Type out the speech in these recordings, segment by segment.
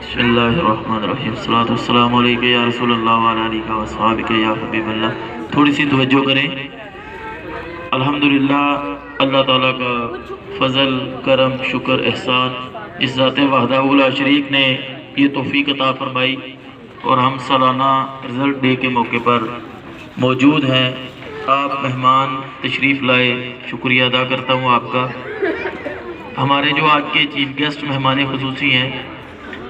بسم اللہ الرحمن الرحیم الصلاۃ والسلام علیکہ یا رسول اللہ وعلی آلہ وصحبہ یا حبیب اللہ۔ تھوڑی سی توجہ کریں۔ الحمدللہ اللہ تعالیٰ کا فضل، کرم، شکر، احسان، اس ذات وحدہ لا شریک نے یہ توفیق عطا فرمائی اور ہم سالانہ رزلٹ ڈے کے موقع پر موجود ہیں۔ آپ مہمان تشریف لائے، شکریہ ادا کرتا ہوں آپ کا۔ ہمارے جو آج کے چیف گیسٹ مہمان خصوصی ہیں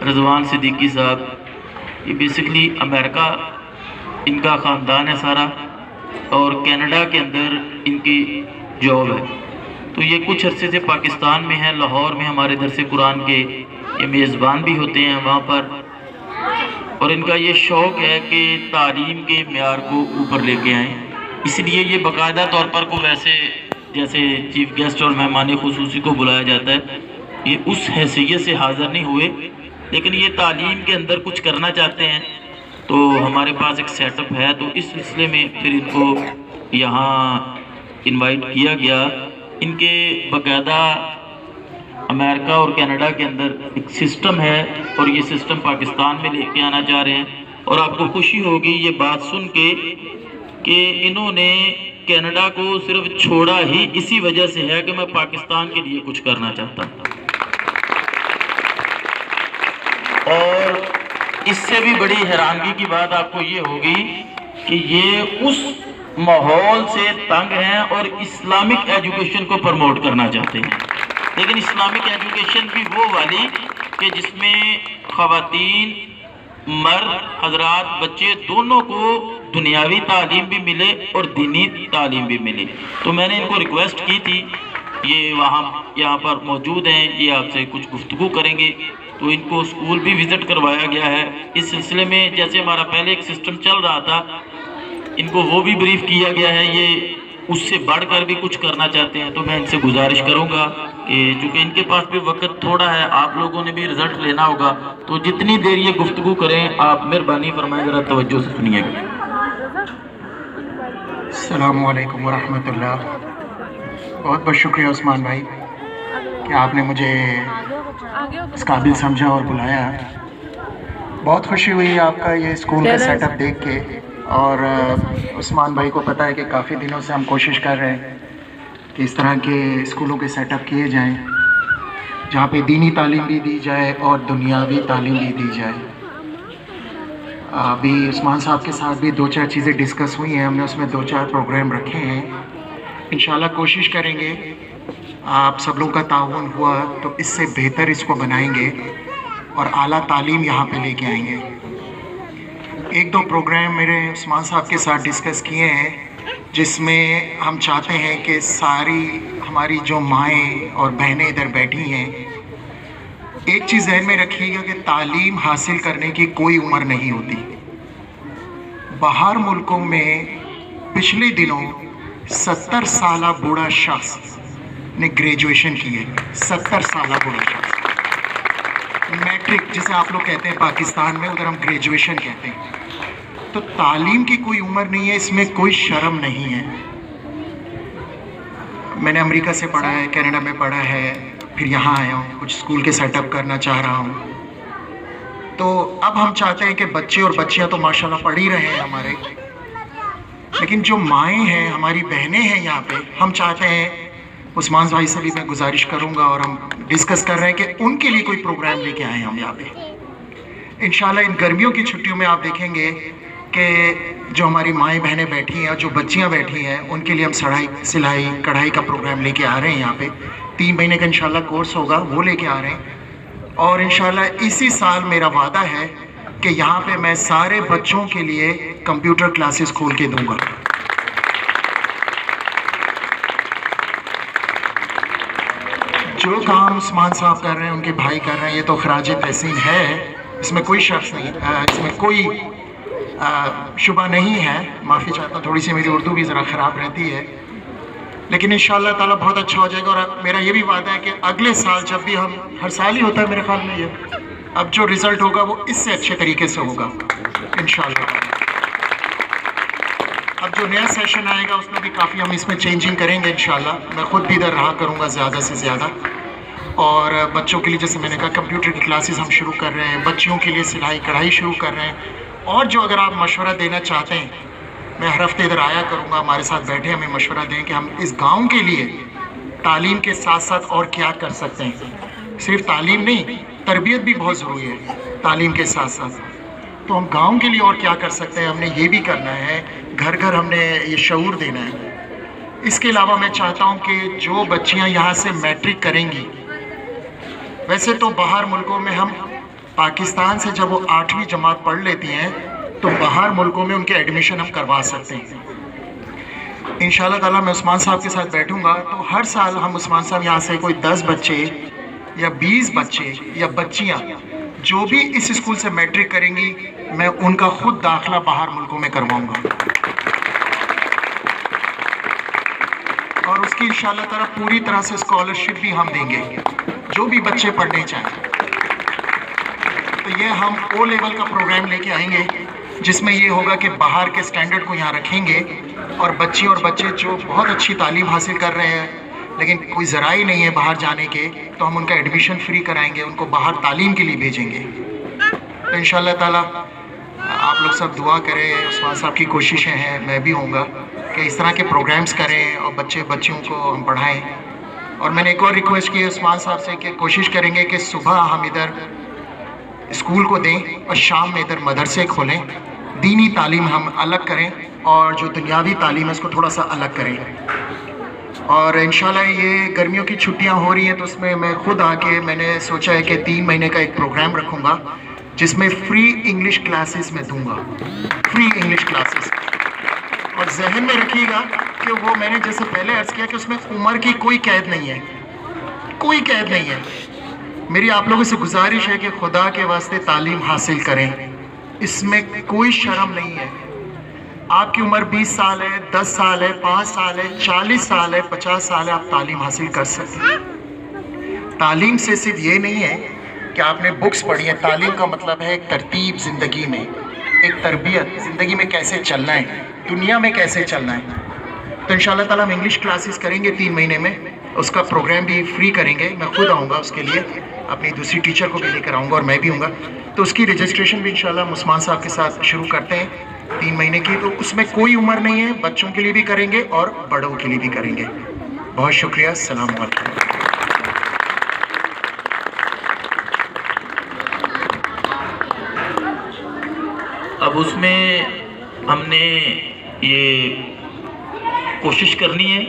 رضوان صدیقی صاحب، یہ بیسکلی امریکہ ان کا خاندان ہے سارا، اور کینیڈا کے اندر ان کی جاب ہے، تو یہ کچھ عرصے سے پاکستان میں ہیں۔ لاہور میں ہمارے درس قرآن کے یہ میزبان بھی ہوتے ہیں وہاں پر، اور ان کا یہ شوق ہے کہ تعلیم کے معیار کو اوپر لے کے آئیں، اس لیے یہ باقاعدہ طور پر کو ویسے جیسے چیف گیسٹ اور مہمان خصوصی کو بلایا جاتا ہے، یہ اس حیثیت سے حاضر نہیں ہوئے، لیکن یہ تعلیم کے اندر کچھ کرنا چاہتے ہیں، تو ہمارے پاس ایک سیٹ اپ ہے، تو اس سلسلے میں پھر ان کو یہاں انوائٹ کیا گیا۔ ان کے باقاعدہ امریکہ اور کینیڈا کے اندر ایک سسٹم ہے، اور یہ سسٹم پاکستان میں لے کے آنا چاہ رہے ہیں، اور آپ کو خوشی ہوگی یہ بات سن کے کہ انہوں نے کینیڈا کو صرف چھوڑا ہی اسی وجہ سے ہے کہ میں پاکستان کے لیے کچھ کرنا چاہتا ہوں، اور اس سے بھی بڑی حیرانگی کی بات آپ کو یہ ہوگی کہ یہ اس ماحول سے تنگ ہیں اور اسلامک ایجوکیشن کو پروموٹ کرنا چاہتے ہیں، لیکن اسلامک ایجوکیشن بھی وہ والی کہ جس میں خواتین، مرد حضرات، بچے دونوں کو دنیاوی تعلیم بھی ملے اور دینی تعلیم بھی ملے۔ تو میں نے ان کو ریکویسٹ کی تھی، یہ یہاں پر موجود ہیں، یہ آپ سے کچھ گفتگو کریں گے، تو ان کو اسکول بھی وزٹ کروایا گیا ہے۔ اس سلسلے میں جیسے ہمارا پہلے ایک سسٹم چل رہا تھا، ان کو وہ بھی بریف کیا گیا ہے، یہ اس سے بڑھ کر بھی کچھ کرنا چاہتے ہیں، تو میں ان سے گزارش کروں گا کہ چونکہ ان کے پاس بھی وقت تھوڑا ہے، آپ لوگوں نے بھی رزلٹ لینا ہوگا، تو جتنی دیر یہ گفتگو کریں آپ مہربانی فرمائیں ذرا توجہ سے سنیے گا۔ السلام علیکم ورحمۃ اللہ۔ بہت بہت شکریہ عثمان بھائی کہ آپ نے مجھے اس قابل سمجھا اور بلایا۔ بہت خوشی ہوئی آپ کا یہ اسکول کا سیٹ اپ دیکھ کے، اور عثمان بھائی کو پتہ ہے کہ کافی دنوں سے ہم کوشش کر رہے ہیں کہ اس طرح کے اسکولوں کے سیٹ اپ کیے جائیں جہاں پہ دینی تعلیم بھی دی جائے اور دنیاوی تعلیم بھی دی جائے۔ ابھی عثمان صاحب کے ساتھ بھی 2-4 چیزیں ڈسکس ہوئی ہیں، ہم نے اس میں 2-4 پروگرام رکھے ہیں، انشاءاللہ کوشش کریں گے آپ سب لوگوں کا تعاون ہوا تو اس سے بہتر اس کو بنائیں گے اور اعلیٰ تعلیم یہاں پہ لے کے آئیں گے۔ 1-2 پروگرام میرے عثمان صاحب کے ساتھ ڈسکس کیے ہیں جس میں ہم چاہتے ہیں کہ ساری ہماری جو مائیں اور بہنیں ادھر بیٹھی ہیں، ایک چیز ذہن میں رکھیے گا کہ تعلیم حاصل کرنے کی کوئی عمر نہیں ہوتی۔ باہر ملکوں میں پچھلے دنوں 70 سالہ بوڑھا شخص نے گریجویشن کی ہے، 70 سالہ بوڑھا شخص، میٹرک جسے آپ لوگ کہتے ہیں پاکستان میں، ادھر ہم گریجویشن کہتے ہیں۔ تو تعلیم کی کوئی عمر نہیں ہے، اس میں کوئی شرم نہیں ہے۔ میں نے امریکہ سے پڑھا ہے، کینیڈا میں پڑھا ہے، پھر یہاں آیا ہوں، کچھ اسکول کے سیٹ اپ کرنا چاہ رہا ہوں۔ تو اب ہم چاہتے ہیں کہ بچے اور بچیاں تو ماشاءاللہ پڑھ ہی رہے ہیں ہمارے، لیکن جو مائیں ہیں، ہماری بہنیں ہیں یہاں پہ، ہم چاہتے ہیں، عثمان بھائی سے بھی میں گزارش کروں گا اور ہم ڈسکس کر رہے ہیں کہ ان کے لیے کوئی پروگرام لے کے آئیں ہم یہاں پہ۔ انشاءاللہ ان گرمیوں کی چھٹیوں میں آپ دیکھیں گے کہ جو ہماری مائیں بہنیں بیٹھی ہیں اور جو بچیاں بیٹھی ہیں، ان کے لیے ہم سلائی کڑھائی کا پروگرام لے کے آ رہے ہیں یہاں پہ۔ 3 مہینے کا انشاءاللہ کورس ہوگا، وہ لے کے آ رہے ہیں، اور انشاءاللہ اسی سال میرا وعدہ ہے کہ یہاں پہ میں سارے بچوں کے لیے کمپیوٹر کلاسز کھول کے دوں گا۔ جو کام عثمان صاحب کر رہے ہیں، ان کے بھائی کر رہے ہیں، یہ تو خراج تحسین ہے، اس میں کوئی شخص نہیں، اس میں کوئی شبہ نہیں ہے۔ معافی چاہتا ہوں، تھوڑی سی میری اردو بھی ذرا خراب رہتی ہے، لیکن انشاءاللہ تعالیٰ بہت اچھا ہو جائے گا، اور میرا یہ بھی وعدہ ہے کہ اگلے سال جب بھی ہم، ہر سال ہی ہوتا ہے میرے خیال میں یہ، اب جو رزلٹ ہوگا وہ اس سے اچھے طریقے سے ہوگا انشاءاللہ۔ اب جو نیا سیشن آئے گا اس میں بھی کافی ہم اس میں چینجنگ کریں گے انشاءاللہ، میں خود بھی ادھر رہا کروں گا زیادہ سے زیادہ، اور بچوں کے لیے جیسے میں نے کہا کمپیوٹر کی کلاسز ہم شروع کر رہے ہیں، بچیوں کے لیے سلائی کڑھائی شروع کر رہے ہیں، اور جو اگر آپ مشورہ دینا چاہتے ہیں میں ہر ہفتے ادھر آیا کروں گا، ہمارے ساتھ بیٹھے ہمیں مشورہ دیں کہ ہم اس گاؤں کے لیے تعلیم کے ساتھ ساتھ اور کیا کر سکتے ہیں. صرف تعلیم نہیں، تربیت بھی بہت ضروری ہے تعلیم کے ساتھ ساتھ. تو ہم گاؤں کے لیے اور کیا کر سکتے ہیں، ہم نے یہ بھی کرنا ہے، گھر گھر ہم نے یہ شعور دینا ہے. اس کے علاوہ میں چاہتا ہوں کہ جو بچیاں یہاں سے میٹرک کریں گی، ویسے تو باہر ملکوں میں ہم پاکستان سے جب وہ 8ویں جماعت پڑھ لیتی ہیں تو باہر ملکوں میں ان کے ایڈمیشن ہم کروا سکتے ہیں. انشاءاللہ تعالیٰ میں عثمان صاحب کے ساتھ بیٹھوں گا تو ہر سال ہم عثمان صاحب یہاں سے کوئی 10 بچے یا 20 بچے یا بچیاں جو بھی اس اسکول سے میٹرک کریں گی، میں ان کا خود داخلہ باہر ملکوں میں کرواؤں گا، اور اس کی انشاءاللہ تعالیٰ پوری طرح سے اسکالرشپ بھی ہم دیں گے جو بھی بچے پڑھنے چاہیں. تو یہ ہم او لیول کا پروگرام لے کے آئیں گے جس میں یہ ہوگا کہ باہر کے سٹینڈرڈ کو یہاں رکھیں گے، اور بچیوں اور بچے جو بہت اچھی تعلیم حاصل کر رہے ہیں لیکن کوئی ذرائع نہیں ہے باہر جانے کے، تو ہم ان کا ایڈمیشن فری کرائیں گے، ان کو باہر تعلیم کے لیے بھیجیں گے. تو انشاءاللہ تعالیٰ آپ لوگ سب دعا کریں، عثمان صاحب کی کوششیں ہیں، میں بھی ہوں گا کہ اس طرح کے پروگرامز کریں اور بچیوں کو ہم پڑھائیں. اور میں نے ایک اور ریکویسٹ کی ہے عثمان صاحب سے کہ کوشش کریں گے کہ صبح ہم ادھر اسکول کو دیں اور شام میں ادھر مدرسے کھولیں، دینی تعلیم ہم الگ کریں اور جو دنیاوی تعلیم ہے اس کو تھوڑا سا الگ کریں. اور انشاءاللہ یہ گرمیوں کی چھٹیاں ہو رہی ہیں تو اس میں میں خود آ کے میں نے سوچا ہے کہ 3 مہینے کا ایک پروگرام رکھوں گا جس میں فری انگلش کلاسز میں دوں گا، فری انگلش کلاسز. اور ذہن میں رکھیے گا کہ وہ میں نے جیسے پہلے عرض کیا کہ اس میں عمر کی کوئی قید نہیں ہے، کوئی قید نہیں ہے. میری آپ لوگوں سے گزارش ہے کہ خدا کے واسطے تعلیم حاصل کریں، اس میں کوئی شرم نہیں ہے. آپ کی عمر 20 سال ہے، 10 سال ہے، 5 سال ہے، 40 سال ہے، 50 سال ہے، آپ تعلیم حاصل کر سکتے ہیں. تعلیم سے صرف یہ نہیں ہے کہ آپ نے بکس پڑھی ہے، تعلیم کا مطلب ہے ایک ترتیب زندگی میں، ایک تربیت زندگی میں کیسے چلنا ہے، دنیا میں کیسے چلنا ہے. تو انشاءاللہ تعالیٰ ہم انگلش کلاسز کریں گے 3 مہینے میں، اس کا پروگرام بھی فری کریں گے. میں خود آؤں گا اس کے لیے، اپنی دوسری ٹیچر کو بھی لے کر آؤں گا اور میں بھی ہوں گا. تو اس کی رجسٹریشن بھی انشاءاللہ ہم عثمان صاحب کے ساتھ شروع کرتے ہیں 3 مہینے کی. تو اس میں کوئی عمر نہیں ہے، بچوں کے لیے بھی کریں گے اور بڑوں کے لیے بھی کریں گے. بہت شکریہ، السلام علیکم. اب اس میں ہم نے یہ کوشش کرنی ہے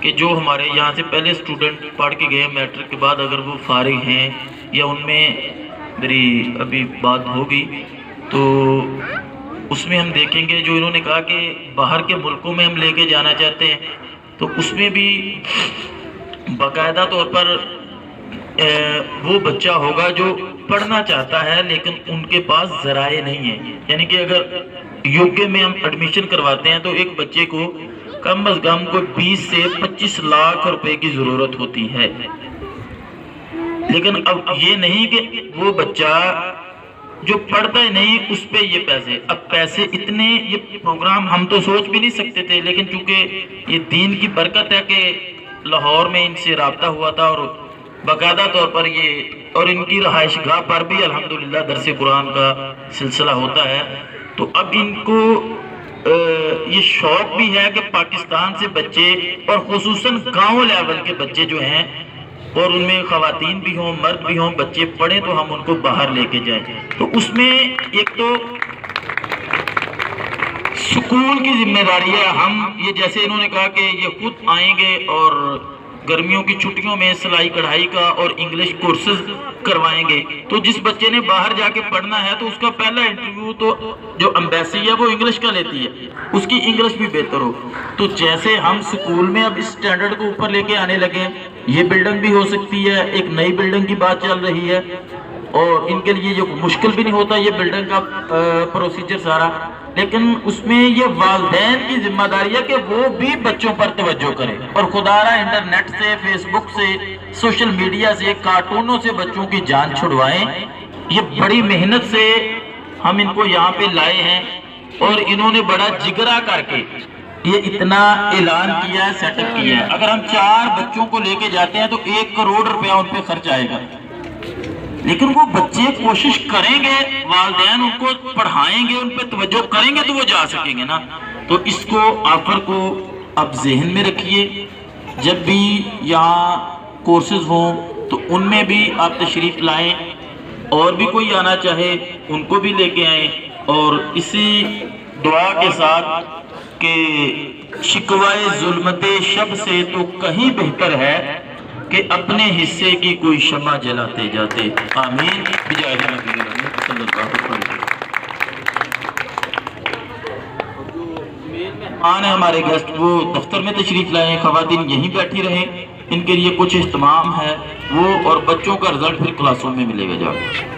کہ جو ہمارے یہاں سے پہلے اسٹوڈنٹ پڑھ کے گئے میٹرک کے بعد اگر وہ فارغ ہیں یا ان میں میری ابھی بات ہوگی تو اس میں ہم دیکھیں گے جو انہوں نے کہا کہ باہر کے ملکوں میں ہم لے کے جانا چاہتے ہیں، تو اس میں بھی باقاعدہ طور پر وہ بچہ ہوگا جو پڑھنا چاہتا ہے لیکن ان کے پاس ذرائع نہیں ہے. یعنی کہ اگر یو کے میں ہم ایڈمیشن کرواتے ہیں تو ایک بچے کو کم از کم کوئی 20 سے 25 لاکھ روپے کی ضرورت ہوتی ہے. لیکن اب یہ نہیں کہ وہ بچہ جو پڑھتا ہی نہیں اس پہ یہ پیسے، اب پیسے اتنے، یہ پروگرام ہم تو سوچ بھی نہیں سکتے تھے، لیکن چونکہ یہ دین کی برکت ہے کہ لاہور میں ان سے رابطہ ہوا تھا اور باقاعدہ طور پر یہ اور ان کی رہائش گاہ پر بھی الحمدللہ درس قرآن کا سلسلہ ہوتا ہے. تو اب ان کو یہ شوق بھی ہے کہ پاکستان سے بچے اور خصوصاً گاؤں لیول کے بچے جو ہیں اور ان میں خواتین بھی ہوں مرد بھی ہوں بچے پڑھیں تو ہم ان کو باہر لے کے جائیں. تو اس میں ایک تو سکول کی ذمہ داری ہے. ہم یہ جیسے انہوں نے کہا کہ یہ خود آئیں گے اور گرمیوں کی چھٹیوں میں سلائی کڑھائی کا اور انگلش کورسز کروائیں گے، تو جس بچے نے باہر جا کے پڑھنا ہے تو اس کا پہلا انٹرویو تو جو امبیسی ہے وہ انگلش کا لیتی ہے، اس کی انگلش بھی بہتر ہو. تو جیسے ہم سکول میں اب اس سٹینڈرڈ کو اوپر لے کے آنے لگے، یہ بلڈنگ بھی ہو سکتی ہے، ایک نئی بلڈنگ کی بات چل رہی ہے اور ان کے لیے جو مشکل بھی نہیں ہوتا یہ بلڈنگ کا پروسیجر سارا، لیکن اس میں یہ والدین کی ذمہ داری ہے کہ وہ بھی بچوں پر توجہ کریں اور خدا را انٹرنیٹ سے، فیس بک سے، سوشل میڈیا سے، کارٹونوں سے بچوں کی جان چھڑوائیں. یہ بڑی محنت سے ہم ان کو یہاں پہ لائے ہیں اور انہوں نے بڑا جگرا کر کے یہ اتنا اعلان کیا ہے، سیٹ اپ کیا ہے، اگر ہم 4 بچوں کو لے کے جاتے ہیں تو 1 کروڑ روپیہ ان پہ خرچ آئے گا، لیکن وہ بچے کوشش کریں گے، والدین ان کو پڑھائیں گے، ان پہ توجہ کریں گے تو وہ جا سکیں گے نا۔ تو اس کو آفر کو اب ذہن میں رکھیے، جب بھی یہاں کورسز ہوں تو ان میں بھی آپ تشریف لائیں، اور بھی کوئی آنا چاہے ان کو بھی لے کے آئیں، اور اسی دعا کے ساتھ کہ شکوائے ظلمت شب سے تو کہیں بہتر ہے کہ اپنے حصے کی کوئی شمع جلاتے جاتے۔ آمین بجائے نبی صلی اللہ علیہ وسلم۔ مہمان ہیں ہمارے گیسٹ، وہ دفتر میں تشریف لائیں، خواتین یہیں بیٹھی رہیں، ان کے لیے کچھ اہتمام ہے وہ، اور بچوں کا رزلٹ پھر کلاسوں میں ملے گا جا کے۔